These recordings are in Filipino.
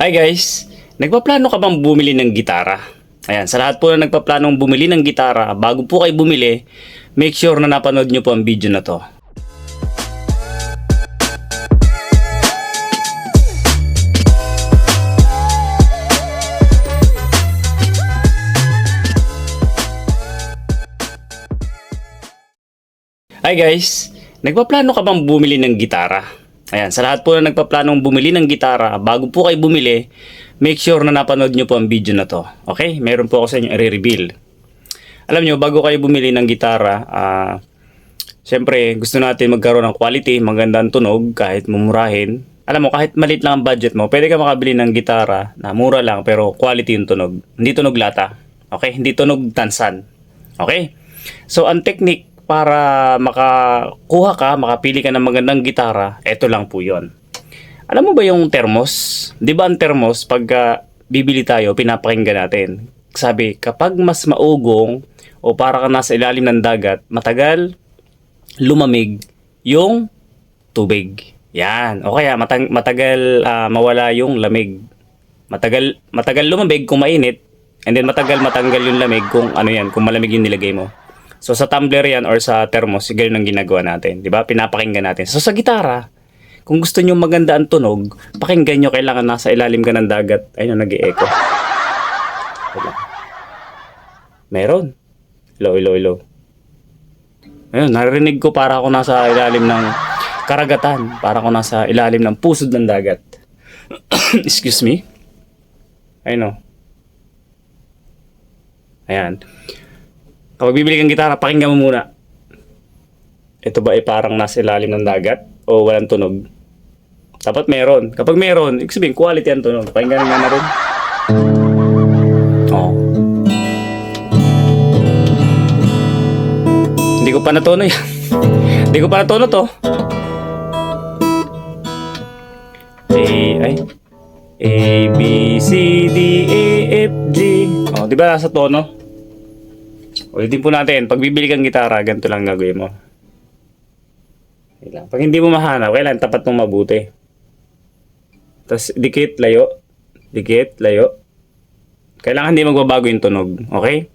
Hi guys! Nagpaplano ka bang bumili ng gitara? Ayan, sa lahat po na nagpaplanong bumili ng gitara, bago po kayo bumili, make sure na napanood nyo po ang video na to. Hi guys! Nagpaplano ka bang bumili ng gitara? Ayan, sa lahat po na nagpaplanong bumili ng gitara, bago po kayo bumili, make sure na napanood nyo po ang video na to. Okay? Meron po ako sa inyo i-reveal. Alam nyo, bago kayo bumili ng gitara, syempre gusto natin magkaroon ng quality, magandang tunog, kahit mumurahin. Alam mo, kahit maliit lang ang budget mo, pwede ka makabili ng gitara na mura lang pero quality yung tunog. Hindi tunog lata. Okay? Hindi tunog tansan. Okay? So, ang technique para makapili ka ng magandang gitara, eto lang po yon. Alam mo ba yung thermos? Di ba ang thermos, pag bibili tayo, pinapakinggan natin. Sabi, kapag mas maugong o para ka nasa ilalim ng dagat, matagal lumamig yung tubig. Yan. O kaya matagal mawala yung lamig. Matagal lumamig kung mainit, and then matagal matanggal yung lamig kung ano yan, kung malamig yung nilagay mo. So sa tumbler yan or sa thermos, ganyan ang ginagawa natin. Di ba? Pinapakinggan natin. So sa gitara, kung gusto nyo maganda ang tunog, pakinggan nyo, kailangan nasa ilalim ka ng dagat. Ayun, nag-i-echo. Meron. Hello. Ayun, narinig ko para ako nasa ilalim ng karagatan. Para ako nasa ilalim ng pusod ng dagat. Excuse me. Ayun o. Ayan. Kapag bibili kang gitara, pakinggan mo muna. Ito ba ay parang nasa ilalim ng dagat o walang tunog? Dapat meron. Kapag meron, ibig sabihin quality ang tunog. Pakinggan nga na rin. Oh. Hindi ko pa natuno yan. Hindi ko pa natuno to. A, B, C, D, E, F, G. Oh, di ba nasa tono? Ulitin po natin, pag bibili kang gitara, ganito lang gagawin mo. Pag hindi mo mahanap, kailangan tapat mong mabuti. Tapos dikit, layo. Dikit, layo. Kailangan hindi magbabago yung tunog. Okay?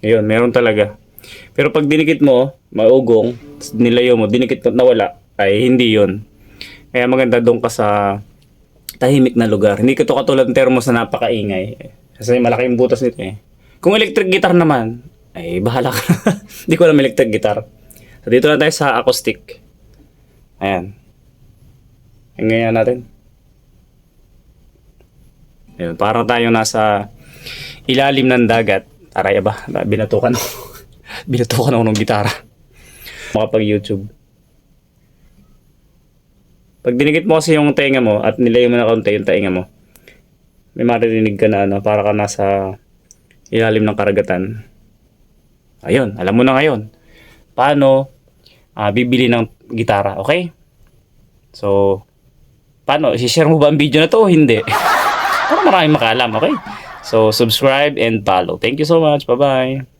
Ayun, meron talaga. Pero pag dinikit mo, maugong, nilayo mo, dinikit mo, nawala, ay hindi yun. Kaya maganda doon ka sa tahimik na lugar. Hindi ka to katulad ng thermos na napakaingay. Kasi malaking butas nito eh. Kung electric guitar naman, ay bahala ka. Hindi ko alam electric guitar. So dito na tayo sa acoustic. Ayan. Ngayon natin. Ayun, parang tayo nasa ilalim ng dagat. Aray ba? Binatukan ako. Binatukan ako ng gitara. Makapag YouTube. Pag dinikit mo kasi yung tenga mo at nilayo mo na kaunti yung tenga mo, may maririnig ka na para ka nasa ilalim ng karagatan. Ayun, alam mo na ngayon paano bibili ng gitara, okay? So, paano? I-share mo ba ang video na to o hindi? Para maraming makalam, okay? So, subscribe and follow. Thank you so much. Bye-bye.